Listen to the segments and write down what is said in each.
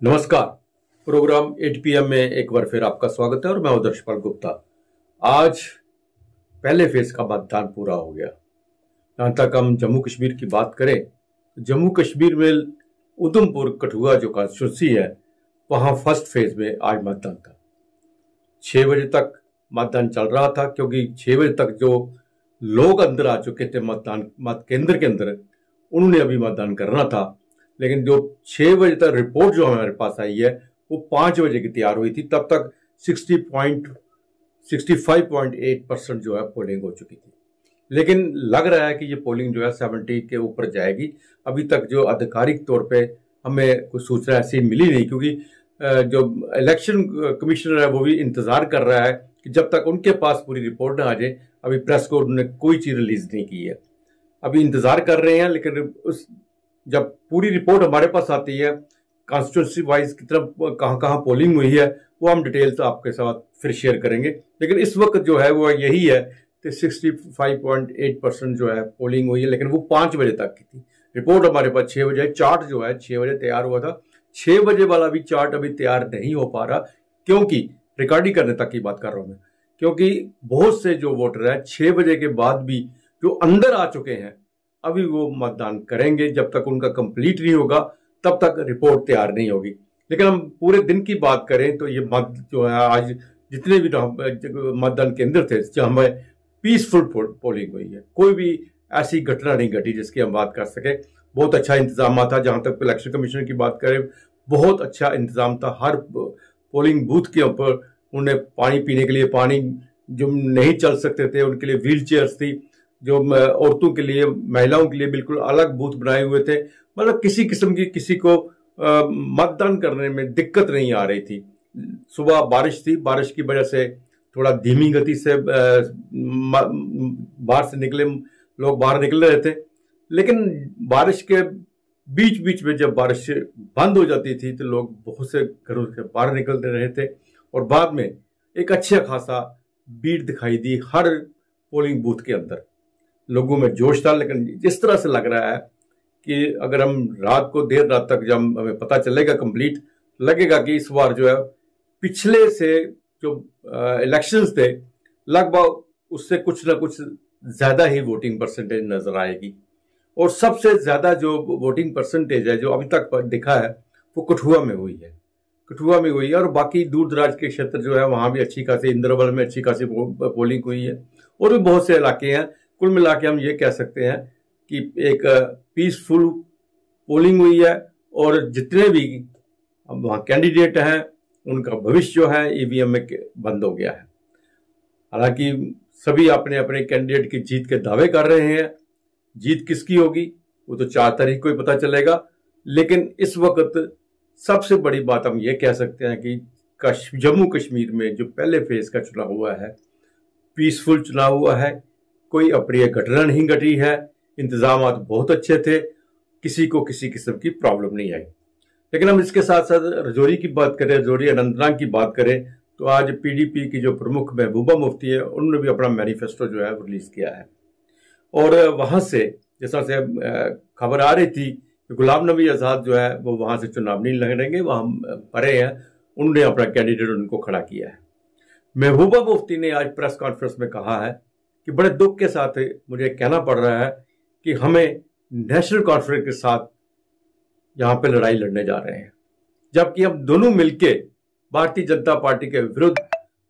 नमस्कार। Programme 8 PM में एक बार फिर आपका स्वागत है और मैं उदर्शपाल गुप्ता। आज पहले फेज का मतदान पूरा हो गया। जहां तक हम जम्मू कश्मीर की बात करें तो जम्मू कश्मीर में उधमपुर कठुआ जो कॉन्स्टिट्यूंसी है वहां फर्स्ट फेज में आज मतदान था। 6 बजे तक मतदान चल रहा था क्योंकि 6 बजे तक जो लोग अंदर आ चुके थे मत केंद्र के अंदर उन्होंने अभी मतदान करना था। लेकिन जो 6 बजे तक रिपोर्ट जो हमारे पास आई है वो 5 बजे की तैयार हुई थी। तब तक 65.8% जो है पोलिंग हो चुकी थी। लेकिन लग रहा है कि ये पोलिंग जो है 70 के ऊपर जाएगी। अभी तक जो आधिकारिक तौर पे हमें कोई सूचना ऐसी मिली नहीं, क्योंकि जो इलेक्शन कमिश्नर है वो भी इंतजार कर रहा है कि जब तक उनके पास पूरी रिपोर्ट ना आ जाए। अभी प्रेस को उन्होंने कोई चीज रिलीज नहीं की है, अभी इंतजार कर रहे हैं। लेकिन जब पूरी रिपोर्ट हमारे पास आती है कॉन्स्टिट्यूंसी वाइज की तरफ कहाँ कहाँ पोलिंग हुई है वो हम डिटेल्स आपके साथ फिर शेयर करेंगे। लेकिन इस वक्त जो है वो यही है कि 65.8% जो है पोलिंग हुई है, लेकिन वो 5 बजे तक की थी। रिपोर्ट हमारे पास 6 बजे, चार्ट जो है 6 बजे तैयार हुआ था। 6 बजे वाला भी चार्ट अभी तैयार नहीं हो पा रहा, क्योंकि रिकॉर्डिंग करने तक की बात कर रहा हूं मैं, क्योंकि बहुत से जो वोटर है 6 बजे के बाद भी जो अंदर आ चुके हैं अभी वो मतदान करेंगे। जब तक उनका कंप्लीट नहीं होगा तब तक रिपोर्ट तैयार नहीं होगी। लेकिन हम पूरे दिन की बात करें तो ये मत जो है आज जितने भी मतदान केंद्र थे जहां हमें पीसफुल पोलिंग हुई है, कोई भी ऐसी घटना नहीं घटी जिसकी हम बात कर सके। बहुत अच्छा इंतजाम था। जहां तक इलेक्शन कमीशन की बात करें बहुत अच्छा इंतजाम था। हर पोलिंग बूथ के ऊपर उन्हें पानी पीने के लिए, पानी जो नहीं चल सकते थे उनके लिए व्हील चेयर्स थी, जो औरतों के लिए, महिलाओं के लिए बिल्कुल अलग बूथ बनाए हुए थे। मतलब किसी किस्म की किसी को मतदान करने में दिक्कत नहीं आ रही थी। सुबह बारिश थी, बारिश की वजह से थोड़ा धीमी गति से बाहर से निकले लोग बाहर निकल रहे थे। लेकिन बारिश के बीच बीच में जब बारिश बंद हो जाती थी तो लोग बहुत से घरों से बाहर निकल रहे थे और बाद में एक अच्छा खासा भीड़ दिखाई दी हर पोलिंग बूथ के अंदर। लोगों में जोश था। लेकिन जिस तरह से लग रहा है कि अगर हम रात को देर रात तक जब हमें पता चलेगा कंप्लीट, लगेगा कि इस बार जो है पिछले से जो इलेक्शंस थे लगभग उससे कुछ ना कुछ ज्यादा ही वोटिंग परसेंटेज नजर आएगी। और सबसे ज्यादा जो वोटिंग परसेंटेज है जो अभी तक दिखा है वो कठुआ में हुई है। कठुआ में हुई है और बाकी दूर दराज के क्षेत्र जो है वहां भी अच्छी खासी, इंद्रवल में अच्छी खासी पोलिंग हुई है और भी बहुत से इलाके हैं। कुल मिला के हम ये कह सकते हैं कि एक पीसफुल पोलिंग हुई है और जितने भी वहां कैंडिडेट हैं उनका भविष्य जो है ईवीएम में बंद हो गया है। हालांकि सभी अपने अपने कैंडिडेट की जीत के दावे कर रहे हैं। जीत किसकी होगी वो तो 4 तारीख को ही पता चलेगा। लेकिन इस वक्त सबसे बड़ी बात हम ये कह सकते हैं कि जम्मू कश्मीर में जो पहले फेज का चुनाव हुआ है पीसफुल चुनाव हुआ है। कोई अप्रिय घटना नहीं घटी है। इंतजाम बहुत अच्छे थे, किसी को किसी किस्म की प्रॉब्लम नहीं आई। लेकिन हम इसके साथ साथ रजौरी की बात करें, रजौरी अनंतनाग की बात करें तो आज पीडीपी की जो प्रमुख महबूबा मुफ्ती है उन्होंने भी अपना मैनिफेस्टो जो है रिलीज किया है। और वहां से जैसा से खबर आ रही थी कि गुलाम नबी आजाद जो है वो वहां से चुनाव नहीं लड़ेंगे, वहां परे हैं, उन्होंने अपना कैंडिडेट उनको खड़ा किया है। महबूबा मुफ्ती ने आज प्रेस कॉन्फ्रेंस में कहा है कि बड़े दुख के साथ मुझे कहना पड़ रहा है कि हमें नेशनल कॉन्फ्रेंस के साथ यहां पे लड़ाई लड़ने जा रहे हैं, जबकि हम दोनों मिलके भारतीय जनता पार्टी के विरुद्ध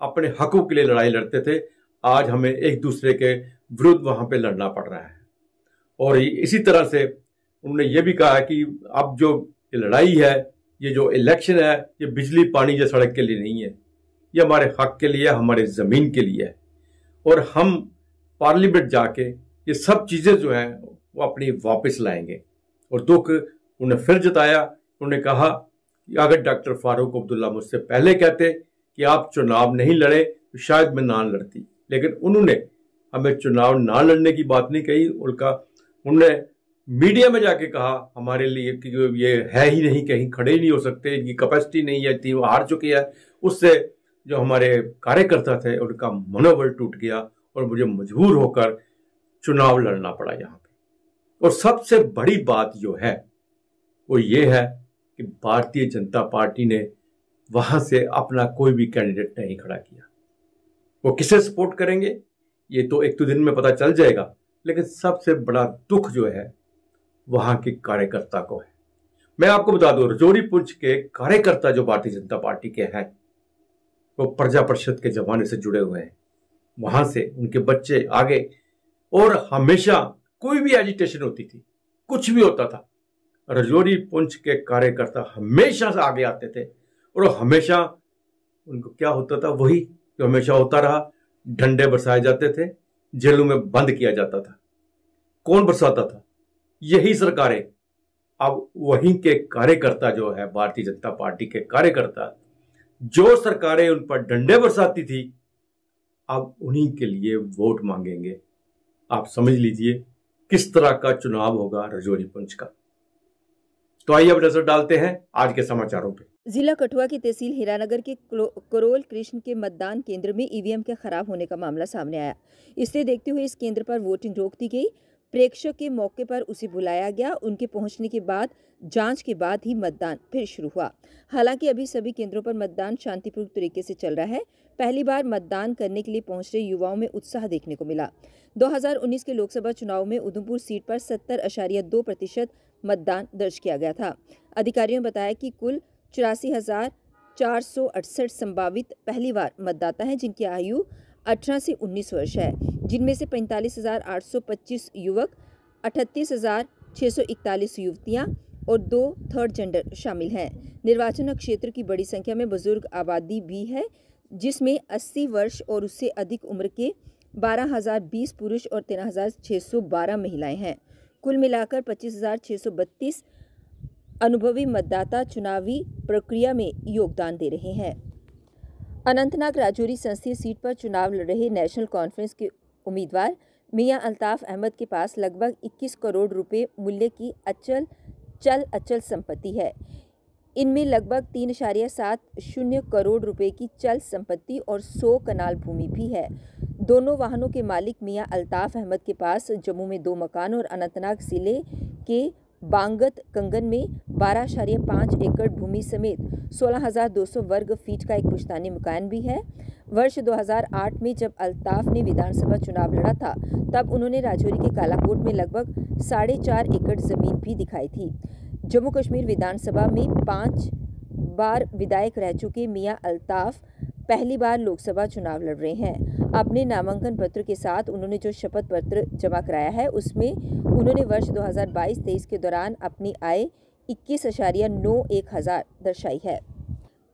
अपने हकों के लिए लड़ाई लड़ते थे। आज हमें एक दूसरे के विरुद्ध वहां पे लड़ना पड़ रहा है। और इसी तरह से उन्होंने ये भी कहा कि अब जो ये लड़ाई है, ये जो इलेक्शन है, ये बिजली पानी या सड़क के लिए नहीं है, ये हमारे हक के लिए, हमारे जमीन के लिए है। और हम पार्लियामेंट जाके ये सब चीजें जो हैं वो अपनी वापस लाएंगे। और दुख उन्हें फिर जताया। उन्होंने कहा कि अगर डॉक्टर फारूक अब्दुल्ला मुझसे पहले कहते कि आप चुनाव नहीं लड़े तो शायद मैं ना लड़ती, लेकिन उन्होंने हमें चुनाव ना लड़ने की बात नहीं कही। उन्होंने मीडिया में जाके कहा हमारे लिए कि ये है ही नहीं, कहीं खड़े ही नहीं हो सकते, इनकी कैपेसिटी नहीं है, टीम हार चुकी है। उससे जो हमारे कार्यकर्ता थे उनका मनोबल टूट गया और मुझे मजबूर होकर चुनाव लड़ना पड़ा यहाँ पे। और सबसे बड़ी बात जो है वो ये है कि भारतीय जनता पार्टी ने वहां से अपना कोई भी कैंडिडेट नहीं खड़ा किया। वो किसे सपोर्ट करेंगे ये तो एक दो दिन में पता चल जाएगा, लेकिन सबसे बड़ा दुख जो है वहां के कार्यकर्ता को है। मैं आपको बता दूं, राजौरी पुंछ के कार्यकर्ता जो भारतीय जनता पार्टी के हैं वो प्रजा परिषद के जमाने से जुड़े हुए हैं। वहां से उनके बच्चे आगे, और हमेशा कोई भी एजिटेशन होती थी, कुछ भी होता था, राजौरी पुंछ के कार्यकर्ता हमेशा से आगे आते थे। और हमेशा उनको क्या होता था, वही जो हमेशा होता रहा, डंडे बरसाए जाते थे, जेलों में बंद किया जाता था। कौन बरसाता था? यही सरकारें। अब वहीं के कार्यकर्ता जो है, भारतीय जनता पार्टी के कार्यकर्ता, जो सरकारें उन पर डंडे बरसाती थी, अब उन्हीं के लिए वोट मांगेंगे। आप समझ लीजिए किस तरह का चुनाव होगा राजौरी पुंछ का। तो आइए अब नजर डालते हैं आज के समाचारों पे। जिला कठुआ की तहसील हीरानगर के करोल कृष्ण के मतदान केंद्र में ईवीएम के खराब होने का मामला सामने आया। इसे देखते हुए इस केंद्र पर वोटिंग रोक दी गई। प्रेक्षक के मौके पर उसे बुलाया गया। उनके पहुंचने के बाद जांच के बाद ही मतदान फिर शुरू हुआ। हालांकि अभी सभी केंद्रों पर मतदान शांतिपूर्ण तरीके से चल रहा है। पहली बार मतदान करने के लिए पहुंच रहे युवाओं में उत्साह देखने को मिला। 2019 के लोकसभा चुनाव में उधमपुर सीट पर 70.2% मतदान दर्ज किया गया था। अधिकारियों ने बताया कि कुल 84,468 संभावित पहली बार मतदाता हैं, जिनकी आयु 18 से 19 वर्ष है, जिनमें से 45,825 युवक, 38,641 युवतियां और 2 थर्ड जेंडर शामिल हैं। निर्वाचन क्षेत्र की बड़ी संख्या में बुजुर्ग आबादी भी है, जिसमें 80 वर्ष और उससे अधिक उम्र के 12,020 पुरुष और 13,612 महिलाएं हैं। कुल मिलाकर 25,632 अनुभवी मतदाता चुनावी प्रक्रिया में योगदान दे रहे हैं। अनंतनाग राजौरी संसदीय सीट पर चुनाव लड़ रहे नेशनल कॉन्फ्रेंस के उम्मीदवार मियां अल्ताफ अहमद के पास लगभग 21 करोड़ रुपए मूल्य की अचल संपत्ति है। इनमें लगभग 3.70 करोड़ रुपए की चल संपत्ति और 100 कनाल भूमि भी है। दोनों वाहनों के मालिक मियां अल्ताफ अहमद के पास जम्मू में 2 मकान और अनंतनाग जिले के बांगत कंगन में 12.5 एकड़ भूमि समेत 16,200 वर्ग फीट का एक पुश्तैनी मकान भी है। वर्ष 2008 में जब अल्ताफ ने विधानसभा चुनाव लड़ा था, तब उन्होंने राजौरी के कालाकोट में लगभग 4.5 एकड़ जमीन भी दिखाई थी। जम्मू कश्मीर विधानसभा में 5 बार विधायक रह चुके मियां अल्ताफ पहली बार लोकसभा चुनाव लड़ रहे हैं। अपने नामांकन पत्र के साथ उन्होंने जो शपथ पत्र जमा कराया है, उसमें उन्होंने वर्ष 2022-23 के दौरान अपनी आय 21.91 हजार दर्शाई है।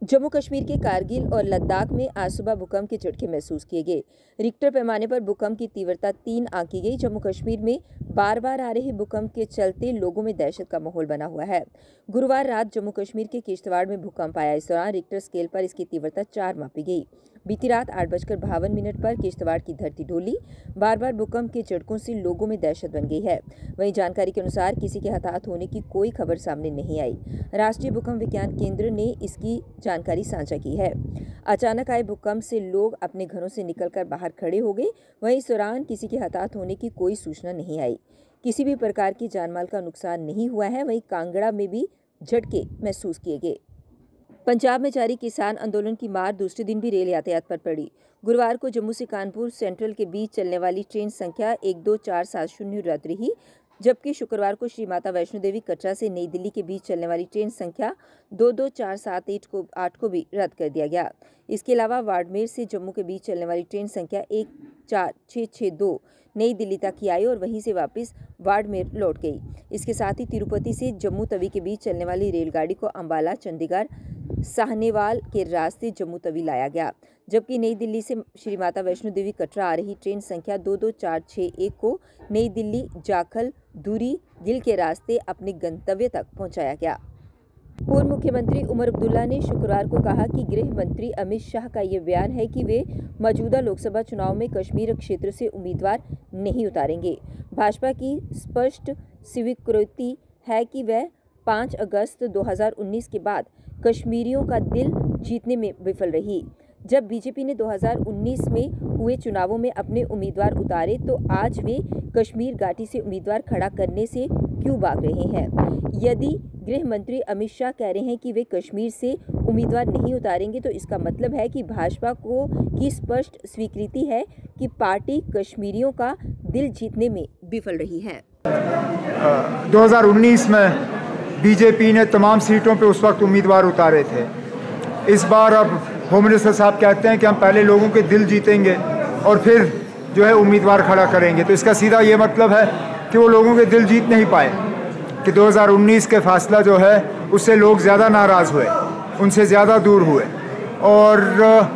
जम्मू कश्मीर के कारगिल और लद्दाख में आज सुबह भूकंप के झटके महसूस किए गए। रिक्टर पैमाने पर भूकंप की तीव्रता 3 आंकी गई। जम्मू कश्मीर में बार बार आ रहे भूकंप के चलते लोगों में दहशत का माहौल बना हुआ है। गुरुवार रात जम्मू कश्मीर के किश्तवाड़ में भूकंप आया। इस दौरान रिक्टर स्केल पर इसकी तीव्रता 4 मापी गई। बीती रात 8:52 पर किश्तवाड़ की धरती डोली। बार बार भूकंप के झटकों से लोगों में दहशत बन गई है। वहीं जानकारी के अनुसार किसी के हताहत होने की कोई खबर सामने नहीं आई। राष्ट्रीय भूकंप विज्ञान केंद्र ने इसकी जानकारी साझा की है। अचानक आए भूकंप से लोग अपने घरों से निकलकर बाहर खड़े हो गए। वहीं इस दौरान किसी के हताहत होने की कोई सूचना नहीं आई। किसी भी प्रकार की जानमाल का नुकसान नहीं हुआ है। वहीं कांगड़ा में भी झटके महसूस किए गए। पंजाब में जारी किसान आंदोलन की मार दूसरे दिन भी रेल यातायात पर पड़ी। गुरुवार को जम्मू से कानपुर सेंट्रल के बीच चलने वाली ट्रेन संख्या 12470 रद्द रही, जबकि शुक्रवार को श्री माता वैष्णो देवी कटरा से नई दिल्ली के बीच चलने वाली ट्रेन संख्या 22478 को भी रद्द कर दिया गया। इसके अलावा बाड़मेर से जम्मू के बीच चलने वाली ट्रेन संख्या 14662 नई दिल्ली तक ही आई और वहीं से वापस बाड़मेर लौट गई। इसके साथ ही तिरुपति से जम्मू तवी के बीच चलने वाली रेलगाड़ी को अंबाला, चंडीगढ़, साहनेवाल के रास्ते जम्मू तवी लाया गया, जबकि नई दिल्ली से श्री माता वैष्णो देवी कटरा आ रही ट्रेन संख्या 22461 को नई दिल्ली, जाखल, दूरी, गिल के रास्ते अपने गंतव्य तक पहुंचाया गया। पूर्व मुख्यमंत्री उमर अब्दुल्ला ने शुक्रवार को कहा कि गृह मंत्री अमित शाह का ये बयान है कि वे मौजूदा लोकसभा चुनाव में कश्मीर क्षेत्र से उम्मीदवार नहीं उतारेंगे। भाजपा की स्पष्ट स्वीकृति है कि वह 5 अगस्त 2019 के बाद कश्मीरियों का दिल जीतने में विफल रही। जब बीजेपी ने 2019 में हुए चुनावों में अपने उम्मीदवार उतारे, तो आज वे कश्मीर घाटी से उम्मीदवार खड़ा करने से क्यों भाग रहे हैं? यदि गृह मंत्री अमित शाह कह रहे हैं कि वे कश्मीर से उम्मीदवार नहीं उतारेंगे तो इसका मतलब है कि भाजपा की स्पष्ट स्वीकृति है कि पार्टी कश्मीरियों का दिल जीतने में विफल रही है। 2019 में बीजेपी ने तमाम सीटों पे उस वक्त उम्मीदवार उतारे थे। इस बार अब होम मिनिस्टर साहब कहते हैं कि हम पहले लोगों के दिल जीतेंगे और फिर जो है उम्मीदवार खड़ा करेंगे। तो इसका सीधा ये मतलब है कि वो लोगों के दिल जीत नहीं पाए, कि 2019 के फासला जो है उससे लोग ज़्यादा नाराज़ हुए, उनसे ज़्यादा दूर हुए। और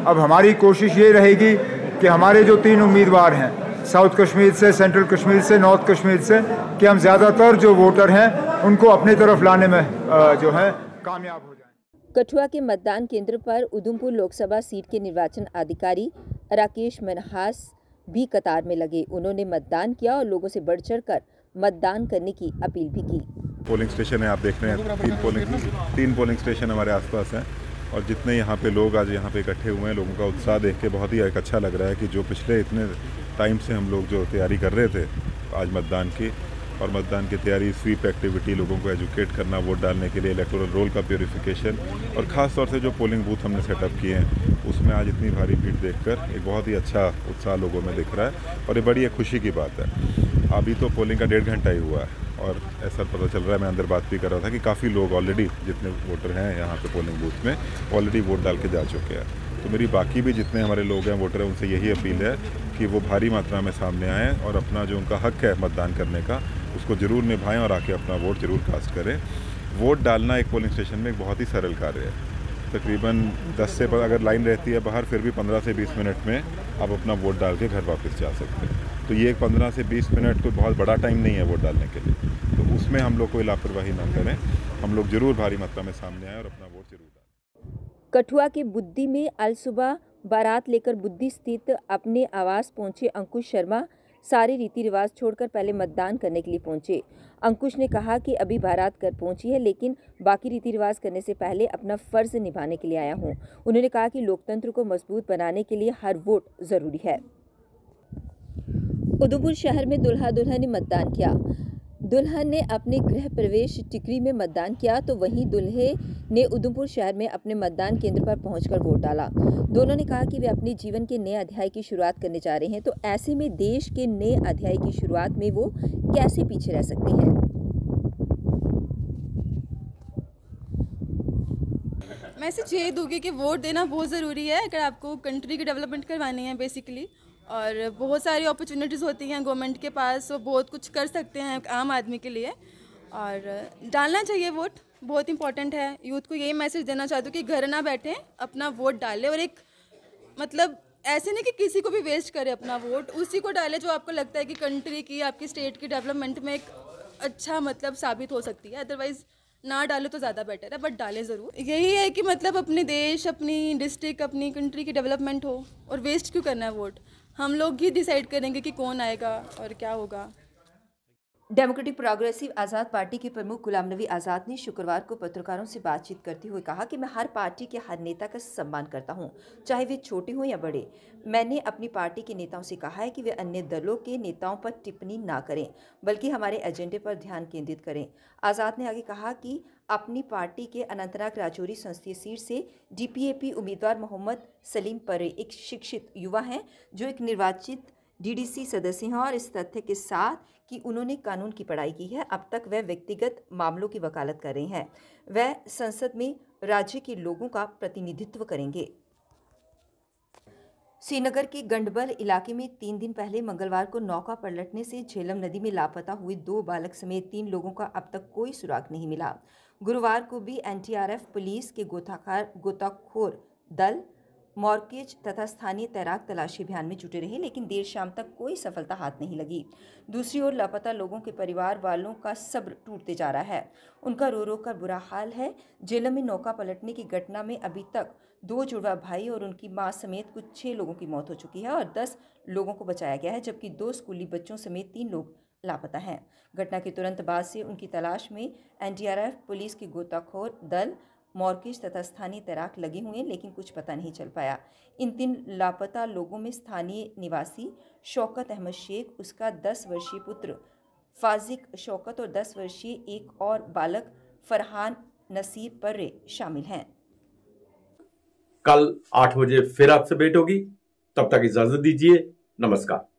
अब हमारी कोशिश ये रहेगी कि हमारे जो 3 उम्मीदवार हैं, साउथ कश्मीर से, सेंट्रल कश्मीर से, नॉर्थ कश्मीर से, कि हम ज़्यादातर जो वोटर हैं उनको अपनी तरफ लाने में जो है कामयाब हो जाएं। कठुआ के मतदान केंद्र पर उधमपुर लोकसभा सीट के निर्वाचन अधिकारी राकेश मनहास भी कतार में लगे। उन्होंने मतदान किया और लोगों से बढ़ चढ़कर मतदान करने की अपील भी की। पोलिंग स्टेशन है, आप देख रहे हैं, 3 पोलिंग स्टेशन हमारे आसपास हैं और जितने यहाँ पे लोग आज यहाँ पे इकट्ठे हुए हैं, लोगों का उत्साह देख के बहुत ही अच्छा लग रहा है कि जो पिछले इतने टाइम से हम लोग जो तैयारी कर रहे थे आज मतदान की, और मतदान की तैयारी, स्वीप एक्टिविटी, लोगों को एजुकेट करना वोट डालने के लिए, इलेक्टोरल रोल का प्योरिफिकेशन, और ख़ास तौर से जो पोलिंग बूथ हमने सेटअप किए हैं उसमें आज इतनी भारी भीड़ देखकर एक बहुत ही अच्छा उत्साह लोगों में दिख रहा है और ये बड़ी एक खुशी की बात है। अभी तो पोलिंग का 1.5 घंटा ही हुआ है और ऐसा पता चल रहा है, मैं अंदर बात भी कर रहा था कि काफ़ी लोग ऑलरेडी, जितने वोटर हैं यहाँ पे पोलिंग बूथ में, ऑलरेडी वोट डाल के जा चुके हैं। तो मेरी बाकी भी जितने हमारे लोग हैं, वोटर हैं, उनसे यही अपील है कि वो भारी मात्रा में सामने आएँ और अपना जो उनका हक है मतदान करने का उसको ज़रूर निभाएं और आके अपना वोट ज़रूर कास्ट करें। वोट डालना एक पोलिंग स्टेशन में एक बहुत ही सरल कार्य है। तकरीबन 10 से अगर लाइन रहती है बाहर, फिर भी 15 से 20 मिनट में आप अपना वोट डाल के घर वापस जा सकते हैं। तो ये 15 से 20 मिनट कोई बहुत बड़ा टाइम नहीं है वोट डालने के लिए, तो उसमें हम लोग कोई लापरवाही ना करें। हम लोग ज़रूर भारी मात्रा में सामने आएँ और अपना वोट ज़रूर डालें। कठुआ के बुद्दी में अल सुबह बारात लेकर बुद्दी स्थित अपने आवास पहुंचे अंकुश शर्मा सारे रीति रिवाज छोड़कर पहले मतदान करने के लिए पहुंचे। अंकुश ने कहा कि अभी बारात घर पहुंची है, लेकिन बाकी रीति रिवाज करने से पहले अपना फर्ज निभाने के लिए आया हूं। उन्होंने कहा कि लोकतंत्र को मजबूत बनाने के लिए हर वोट जरूरी है। उधमपुर शहर में दूल्हा दुल्हन ने मतदान किया। दुल्हन ने अपने गृह प्रवेश टिकरी में मतदान किया तो वहीं दूल्हे ने उधमपुर शहर में अपने मतदान केंद्र पर पहुंचकर वोट डाला। दोनों ने कहा कि वे अपने जीवन के नए अध्याय की शुरुआत करने जा रहे हैं, तो ऐसे में देश के नए अध्याय की शुरुआत में वो कैसे पीछे रह सकते हैं। मैं सिर्फ यही दूंगी कि वोट देना बहुत ज़रूरी है अगर आपको कंट्री की डेवलपमेंट करवानी है बेसिकली, और बहुत सारी अपॉर्चुनिटीज़ होती हैं गवर्नमेंट के पास, वो बहुत कुछ कर सकते हैं आम आदमी के लिए, और डालना चाहिए वोट, बहुत इंपॉर्टेंट है। यूथ को यही मैसेज देना चाहती हूँ कि घर ना बैठें, अपना वोट डालें, और एक मतलब ऐसे नहीं कि किसी को भी वेस्ट करे अपना वोट, उसी को डालें जो आपको लगता है कि कंट्री की, आपकी स्टेट की डेवलपमेंट में एक अच्छा मतलब साबित हो सकती है। अदरवाइज़ ना डालो तो ज़्यादा बेटर है, बट डालें ज़रूर। यही है कि मतलब अपने देश, अपनी डिस्ट्रिक्ट, अपनी कंट्री की डेवलपमेंट हो, और वेस्ट क्यों करना है वोट। हम लोग ही डिसाइड करेंगे कि कौन आएगा और क्या होगा। डेमोक्रेटिक प्रोग्रेसिव आज़ाद पार्टी के प्रमुख गुलाम नबी आज़ाद ने शुक्रवार को पत्रकारों से बातचीत करते हुए कहा कि मैं हर पार्टी के हर नेता का सम्मान करता हूं, चाहे वे छोटे हों या बड़े। मैंने अपनी पार्टी के नेताओं से कहा है कि वे अन्य दलों के नेताओं पर टिप्पणी ना करें, बल्कि हमारे एजेंडे पर ध्यान केंद्रित करें। आज़ाद ने आगे कहा कि अपनी पार्टी के अनंतनाग राजौरी संसदीय सीट से DPAP उम्मीदवार मोहम्मद सलीम परे एक शिक्षित युवा हैं जो एक निर्वाचित DDC सदस्य हैं, और इस तथ्य के साथ कि उन्होंने कानून की पढ़ाई की है, अब तक वह व्यक्तिगत मामलों की वकालत कर रहे हैं। वह संसद में राज्य के लोगों का प्रतिनिधित्व करेंगे। श्रीनगर के गंडबल इलाके में 3 दिन पहले मंगलवार को नौका पलटने से झेलम नदी में लापता हुए 2 बालक समेत 3 लोगों का अब तक कोई सुराग नहीं मिला। गुरुवार को भी NTRF पुलिस के गोताखोर दल, मॉर्केज तथा स्थानीय तैराक तलाशी अभियान में जुटे रहे, लेकिन देर शाम तक कोई सफलता हाथ नहीं लगी। दूसरी ओर लापता लोगों के परिवार वालों का सब्र टूटते जा रहा है, उनका रो रो कर बुरा हाल है। झेलम में नौका पलटने की घटना में अभी तक 2 जुड़वा भाई और उनकी मां समेत कुछ 6 लोगों की मौत हो चुकी है और 10 लोगों को बचाया गया है, जबकि 2 स्कूली बच्चों समेत 3 लोग लापता हैं। घटना के तुरंत बाद से उनकी तलाश में NDRF पुलिस के गोताखोर दल, मॉर्केज तथा स्थानीय तैराक लगे हुए हैं, लेकिन कुछ पता नहीं चल पाया। इन 3 लापता लोगों में स्थानीय निवासी शौकत अहमद शेख, उसका 10 वर्षीय पुत्र फाजिक शौकत और 10 वर्षीय एक और बालक फरहान नसीर पर्रे शामिल हैं। कल 8 बजे फिर आपसे भेंट होगी, तब तक इजाजत दीजिए। नमस्कार।